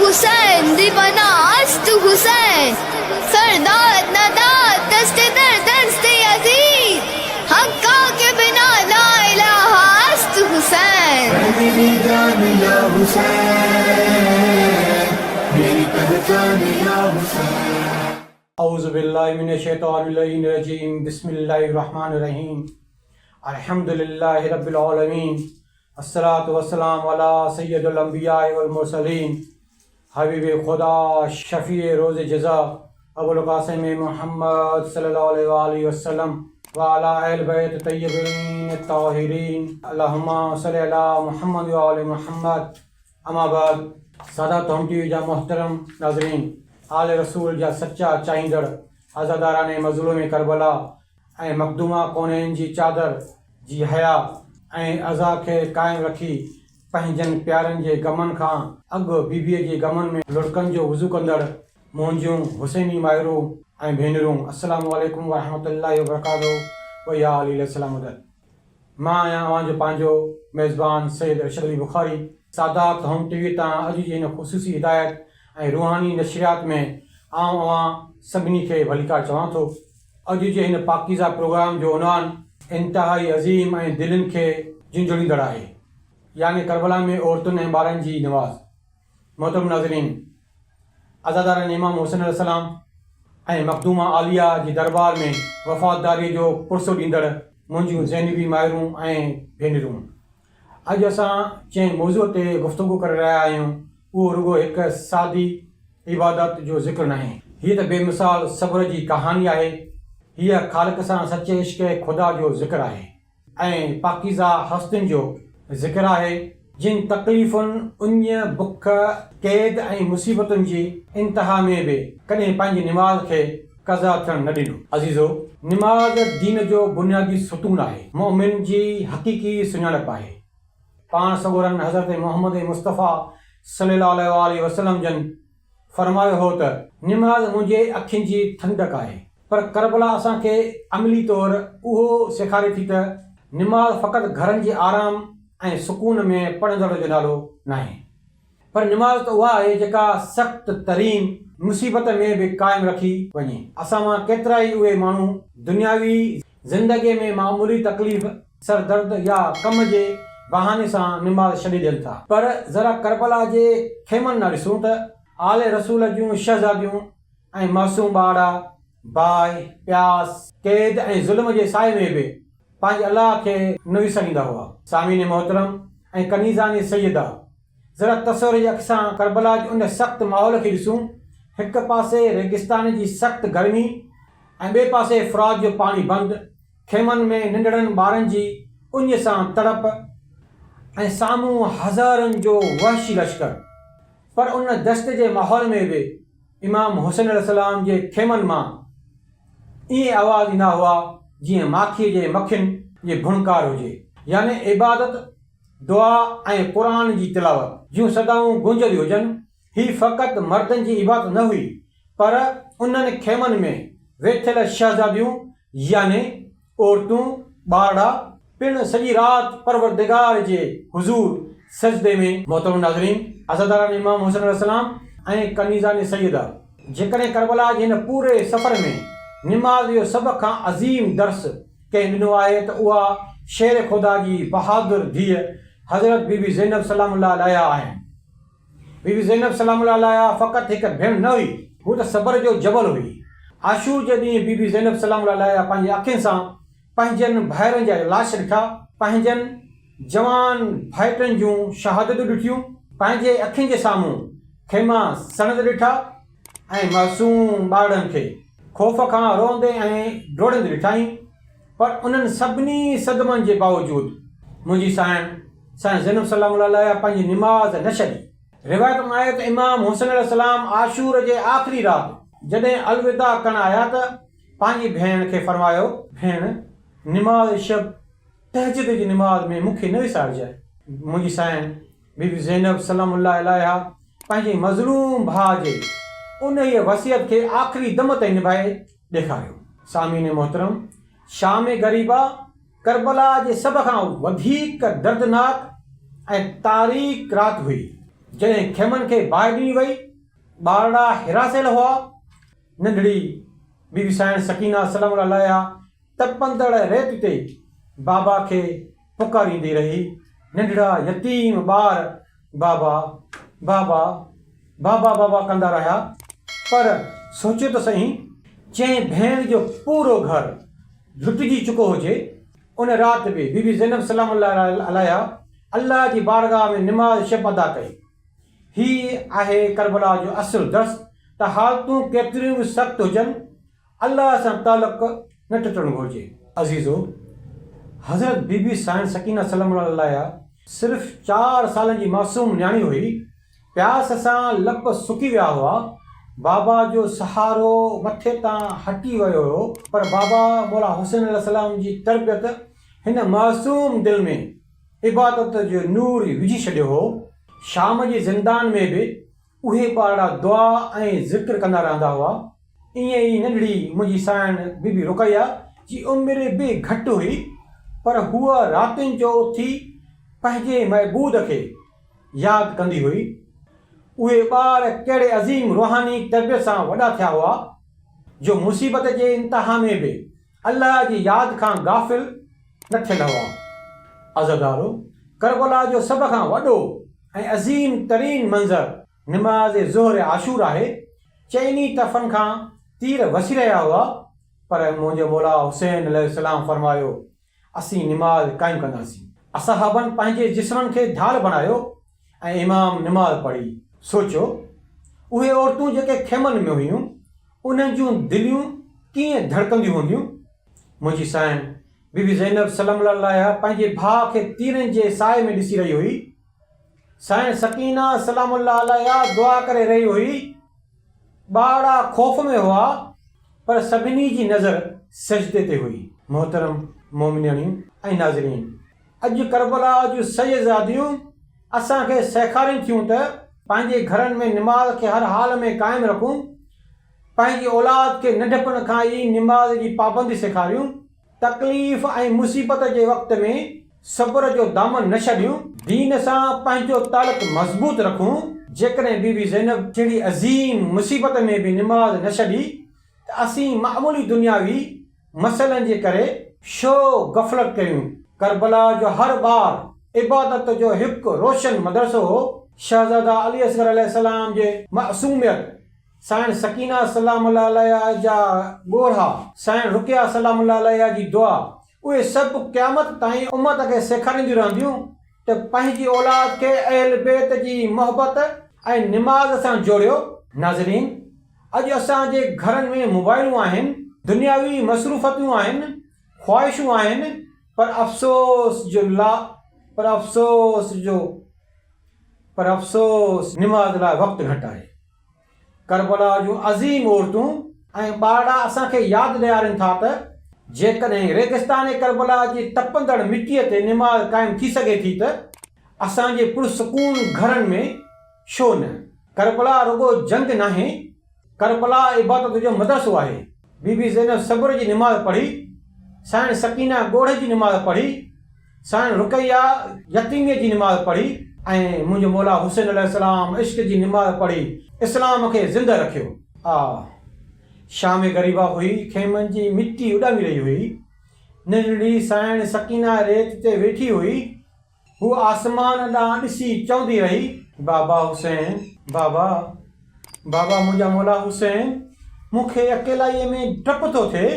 हुसैन दीवानास्त हुसैन सरदार नदात दस्ते दर दस्ते अजीज हक्का के बिना ला इलाहा अस्त हुसैन मेरी जान या हुसैन मेरी पहचान या हुसैन। औज़ु बिल्लाहि मिनश शैतानिर रजीम बिस्मिल्लाहिर रहमानिर रहीम अल्हम्दुलिल्लाहि रब्बिल आलमीन अस्सलातु वस्सलामु अला सय्यिदिल अंबिया वल मुरसलीन हबीब खुदा शफी रोज़ जज़ा अबुल कासिम मोहम्मद सल्लल्लाहु अलैहि वसल्लम व अला अहल बैत तय्यबीन ताहिरीन अल्लाहुम्मा सल्लि अला मुहम्मद व आले मुहम्मद। अमा बाद सादा तोहमती जा मोहतरम नाज़रीन, आले रसूल जा सच्चा चाहींदड़ आज़ादाराने मज़लूम करबला ऐं मखदूमा कोनैन जी चादर जी हया ऐं अज़ा खे क़ाइमु रखी पंहिंजनि प्यारनि जे गमनि खां अॻु बीबीअ जे गमनि में लुड़कनि जो वज़ू कंदड़ मुंहिंजियूं हुसैनी माइरूं ऐं भेनरूं, अस्सलामु अलैकुम वरहमतुल्लाहि वबरकातुहू व या अली सलाम। मां आहियां अव्हांजो पंहिंजो मेज़बान सैयद अरशद अली बुखारी। सादात होम टीवी तां अॼु जी हिन ख़ुसूसी हिदायत ऐं रूहानी नशरियात में अव्हां सभिनी खे भलीकार चवां थो। अॼु जे हिन पाकीज़ा प्रोग्राम जो उनवान इंतिहाई अज़ीम ऐं दिलनि खे झुंझुणींदड़ आहे, यानी करबला में औरतुनि ऐं ॿारनि जी नवाज़। मोहतरम नाज़रीन, आज़ादारनि इमाम हुसैन अलैहिस्सलाम ऐं मखदूमा आलिया जी दरबार में वफ़ादारी जो पुरसो ॾींदड़ मुंहिंजियूं ज़ैनबी माइरूं ऐं भेनरूं, अॼु असां जंहिं मौज़ूअ ते गुफ़्तगू करे रहिया आहियूं उहो रुॻो हिकु सादी इबादत जो ज़िक्र न आहे। हीअ त बेमिसाल सब्र जी कहानी आहे। हीअ ख़ालिक सां सचे इश्क़ ख़ुदा जो ज़िक्र आहे ऐं पाकीज़ा हस्तियुनि जो ज़िक्र आहे जिन तकलीफ़ुनि, उञ, बुख, क़ैद ऐं मुसीबतुनि जी इंतिहा में बि कॾहिं पंहिंजी निमाज़ खे क़ज़ा थियणु न ॾिनो। अज़ीज़ो, निमाज़ दीन जो बुनियादी सुतून आहे, मोमिन जी हक़ीक़ी सुञाणप आहे। पाण सगोरन हज़रत मोहम्मद मुस्तफ़ा सल्लल्लाहु अलैहि वसल्लम जन फरमायो हो त निमाज़ मुंहिंजे अखियुनि जी ठंडक आहे। पर करबला असांखे अमली तौरु उहो सेखारे थी त निमाज़ फ़क़ति घरनि जे आराम ऐं सुकून में पढ़ंदड़ जो नालो न आहे, पर निमाज़ त उहा आहे जेका सख़्तु तरीन मुसीबत में बि क़ाइमु रखी वञे। असां मां केतिरा ई उहे माण्हू दुनियावी ज़िंदगीअ में मामूली तकलीफ़, सरदर्द या कम जे बहाने सां निमाज़ छॾे ॾियनि था, पर ज़रा करबला जे खेमनि न ॾिसूं त आले रसूल जूं शहज़ादियूं ऐं मासूम ॿार बाहि, प्यास, क़ैद ऐं ज़ुल्म जे साए में बि पंहिंजे अलाह खे न विसरींदा हुआ। सामीन मोहतरम ऐं कनीज़ानी सैयदा, ज़रा तसव्वुर जी अखि सां करबला जे उन सख़्तु माहौल खे ॾिसूं। हिकु पासे रेगिस्तान जी सख़्तु गर्मी ऐं ॿिए पासे फ़ुरात जो पाणी बंदि, खेमनि में नंढड़नि ॿारनि जी उञ सां तड़प ऐं साम्हूं हज़ारनि जो वहशी लश्कर। पर उन दस्ते जे माहौल में बि इमाम हुसैन अलैहिस्सलाम जे खेमनि मां ईअं आवाज़ ईंदा हुआ जीअं माखीअ जे मखियुनि जे भुणकार हुजे, यानी इबादत, दुआ ऐं क़ुरान जी तिलावत जूं सदाऊं गूंजदियूं हुजनि। हीअ फ़क़ति मर्दनि जी इबादत न हुई, पर उन्हनि खेमनि में वेठल शहज़ादियूं यानी औरतूं, ॿार पिणु सॼी राति परवरदिगार जे हुज़ूर सजदे में। मोहतरम नाज़रीन, आज़ादारनि इमाम हुसैन अलैहिस्सलाम ऐं कनीज़ानी सैयदा, जेकॾहिं करबला जे हिन पूरे सफ़र में निमाज़ जो सभ खां अज़ीम दर्स कंहिं ॾिनो आहे त उहा शेर ख़ुदा जी बहादुर धीअ हज़रत बीबी ज़ैनब सलामुल्लाह अलैहा आहिनि। बीबी ज़ैनब सलामुल्लाह अलैहा फ़क़ति हिकु भेण न हुई, हू त सब्र जो जबल हुई। आशूर जे ॾींहुं बीबी ज़ैनब सलामुल्लाह अलैहा पंहिंजी अखियुनि सां पंहिंजनि भाइरनि जा लाश ॾिठा, पंहिंजनि जवान भाइटनि जूं शहादतूं ॾिठियूं, पंहिंजे अखियुनि जे साम्हूं खेमा सणद ॾिठा ऐं मासूम ॿारनि खे ख़ौफ़ खां रोंदे ऐं डोड़ंदे ॾिठाई। पर उन्हनि सभिनी सदमनि जे बावजूदि मुंहिंजी साईं ज़ैनब सलामुल्लाह अलैहा पंहिंजी निमाज़ न छॾी। रिवायत में आहे त इमाम हुसैन अलैहिस्सलाम आशूर जे आख़िरी राति जॾहिं अलविदा करण आया त पंहिंजी भेण खे फरमायो, भेण, निमाज़ शब तहजद जी निमाज़ में मूंखे न विसारजांइ। मुंहिंजी साईं बीबी ज़ैनब सलामुल्लाह अलैहा पंहिंजे मज़लूम भाउ जे उन ई वसियत खे आख़िरी दम ताईं निभाए ॾेखारियो। सामीन मोहतरम, शाम ग़रीबा करबला जे सभ खां वधीक दर्दनाक ऐं तारीख़ राति हुई। जॾहिं खेमनि खे बाहि ॾिनी वई, ॿारड़ा हिरासियल हुआ, नंढड़ी बीबी साइण सकीना सलाम अलैहा तपंदड़ रेत ते बाबा खे पुकारींदी रही। नंढड़ा यतीम ॿार बाबा बाबा बाबा बाबा कंदा रहिया। पर सोचियो त सही, जंहिं भेण जो पूरो घर लुटिजी चुको हुजे, उन राति बि बीबी ज़ैनब सलाम अलैहा अल्लाह जी बारगाह में निमाज़ शब अदा कई। हीअ आहे करबला जो असुलु दर्स त हालतूं केतिरियूं बि सख़्तु हुजनि, अल्लाह सां तालुक़ न टुटणु घुरिजे। अज़ीज़ो, हज़रत बीबी साइण सकीना सलाम अलैहा सिर्फ़ु 4 सालनि जी मासूम न्याणी हुई। प्यास सां लप सुकी विया हुआ। बाबा जो सहारो मथे तां हटी वियो हो, पर बाबा मौला हुसैन अलैहिस्सलाम जी तरबियत हिन मासूम दिलि में इबादत जो नूर विझी छॾियो हो। शाम जे ज़िंदान में बि उहे ॿारड़ा दुआ ऐं ज़िक्र कंदा रहंदा हुआ। ईअं ई नंढड़ी मुंहिंजी साइण बीबी रुक़ैया जी उमिरि बि घटि हुई, पर हूअ रातिनि जो उथी पंहिंजे महबूद खे यादि कंदी हुई। उहे ॿार कहिड़े अज़ीम रूहानी तरबियत सां वॾा थिया हुआ, जो मुसीबत जे इंतिहा में बि अल्लाह जी यादि खां गाफ़िल न थियल हुआ। अज़दारो, करबला जो सभ खां वॾो ऐं अज़ीम तरीन मंज़र निमाज़ ज़ुहर आशूर आहे। चइनी तरफ़नि खां तीर वसी रहिया हुआ, पर मुंहिंजो मौला हुसैन अलैहिस्सलाम फरमायो, असीं निमाज़ क़ाइमु कंदासीं। असहाबनि पंहिंजे जिस्मनि खे ढाल बणायो ऐं इमाम निमाज़ पढ़ी। सोचो, उहे औरतूं जेके खेमनि में हुयूं, उन्हनि जूं दिलियूं कीअं धड़कंदियूं हूंदियूं। मुंहिंजी साइण बीबी ज़ैनब सलाम अलैहा पंहिंजे भाउ खे तीरनि जे साए में ॾिसी रही हुई। साइण सकीना सलाम अलैहा दुआ करे रही हुई। ॿारड़ा ख़ौफ़ में हुआ, पर सभिनी जी नज़र सजदे ते हुई। मोहतरम मोमिनियूं ऐं नाज़रीन, अॼु करबला जूं शहज़ादियूं असांखे सेखारियूं थियूं त पंहिंजे घरनि में निमाज़ खे हर हाल में क़ाइमु रखूं, पंहिंजी औलाद खे नंढपण खां ई निमाज़ जी पाबंदी सेखारियूं, तकलीफ़ ऐं मुसीबत जे वक़्त में सब्र जो दामन न छॾियूं, दीन सां पंहिंजो तालुक़ मज़बूत रखूं। जेकॾहिं बीबी ज़ैनब जहिड़ी अज़ीम मुसीबत में बि निमाज़ न छॾी, त असीं मामूली दुनियावी मसइलनि जे करे छो ग़फ़लत कयूं। करबला जो हर ॿार इबादत जो हिकु रोशन मदरसो हो। शहज़ादा अली असगर अलैहिस्सलाम जे मासूमियत, साइण सकीना सलाम अलैहा जा ॻोढ़ा, साइण रुक़िया सलाम अलैहा जी दुआ, उहे सभु क़यामत ताईं उम्मत खे सेखारींदियूं रहंदियूं त पंहिंजी औलाद खे अहल बैत जी मोहबत ऐं निमाज़ सां जोड़ियो। नाज़रीन, अॼु असांजे घरनि में मोबाइलूं आहिनि, दुनियावी मसरूफ़तियूं आहिनि, ख़्वाहिशूं आहिनि, पर अफ़सोस निमाज़ लाइ वक़्तु घटि आहे। करबला जूं अज़ीम औरतूं ऐं ॿारड़ा असांखे यादि ॾियारनि था त जेकॾहिं रेगिस्तान करबला जी तपंदड़ मिटीअ ते निमाज़ क़ाइमु थी सघे थी, त असांजे पुरसकून घरनि में छो न। करबला रुगो जंग नाहे, करबला इबादत जो मदरसो आहे। बीबी ज़ैनब सब्र जी निमाज़ पढ़ी, साइण सकीना ॻोढ़े जी निमाज़ पढ़ी, साइण रुक़ैया यतीमीअ जी निमाज़ पढ़ी, ऐं मुंहिंजो मौला हुसैन अलैहिस्सलाम इश्क जी निमाज़ पढ़ी इस्लाम खे ज़िंदा रखियो। शाम ग़रीबा हुई, खेमनि जी मिटी उॾामी रही हुई। नंढड़ी साइण सकीना रेत ते वेठी हुई। हू आसमान ॾांहुं ॾिसी चवंदी रही, बाबा हुसैन, बाबा बाबा मुंहिंजा मौला हुसैन, मूंखे अकेलाईअ में डपु थो थिए।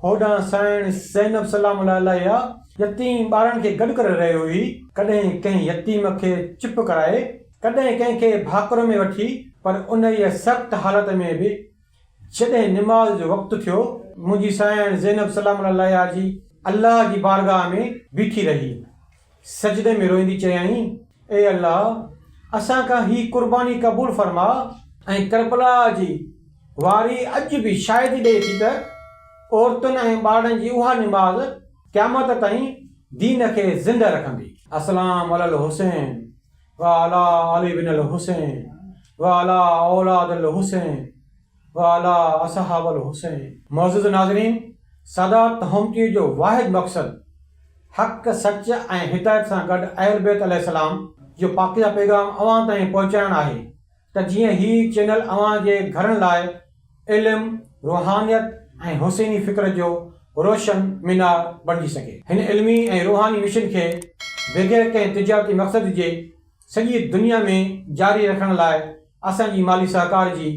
होॾां साइण ज़ैनब सलाम अलैहा यतीम ॿारनि खे गॾु करे रही हुई। कॾहिं कंहिं यतीम खे चुप कराए, कॾहिं कंहिंखे भाकुर में वठी, पर उन ई सख़्तु हालत में बि जॾहिं निमाज़ जो वक़्तु थियो, मुंहिंजी साइण ज़ैनब सलाम अलैहा जी अल्लाह जी बारगाह में बीठी रही, सजदे में रोईंदी चयाईं, ए अल्लाह, असां खां ही क़ुर्बानी क़बूल फरमा ऐं करबला जी वारी अॼु बि शायदि ॾिए थी त औरतुनि ऐं ॿारनि जी उहा निमाज़ क़यामत ताईं दीन खे ज़िंदा रखंदी। अस्सलाम अलल हुसैन व अला अली बिन हुसैन व अला औलाद हुसैन व अला असहाब हुसैन। मौजूद नाज़रीन, सादात तहमती जो वाहिद मक़सद हक़, सच ऐं हिदायत सां गॾु अहल बैत अलैहिस्सलाम जो पाकीज़ा पैगाम अवां ताईं पहुचाइणु आहे त जीअं ही चैनल अवां जे घरनि लाइ इल्मु, रुहानियत ऐं हुसैनी फ़िक्र जो रोशन मीनार बणिजी सघे। हिन इल्मी ऐं रूहानी मिशन खे बग़ैर कंहिं तिजारती मक़सद जे सॼी दुनिया में जारी रखण लाइ असांजी माली सहकार जी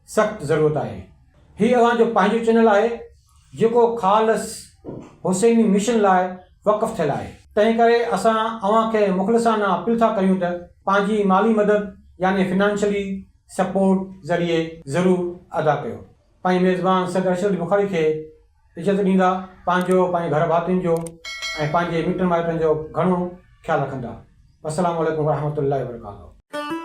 सख़्तु ज़रूरत आहे। हीउ अवां जो पंहिंजो चैनल आहे जेको ख़ालिस हुसैनी मिशन लाइ वक़फ़ थियल आहे। तंहिं करे असां अवां खे मुख़लिसाना अपील था कयूं त पंहिंजी माली मदद यानी फिनेंशियली सपोर्ट ज़रिए ज़रूरु अदा कयो। पंहिंजे मेज़बान सैयद अरशद बुखारी खे इज़त ॾींदा, पंहिंजो, पंहिंजे घर भातियुनि जो ऐं पंहिंजे मिटनि माइटनि जो घणो ख़्यालु रखंदा। अस्सलामु अलैकुम वरहमतुल्लाहि वबरकातुहू।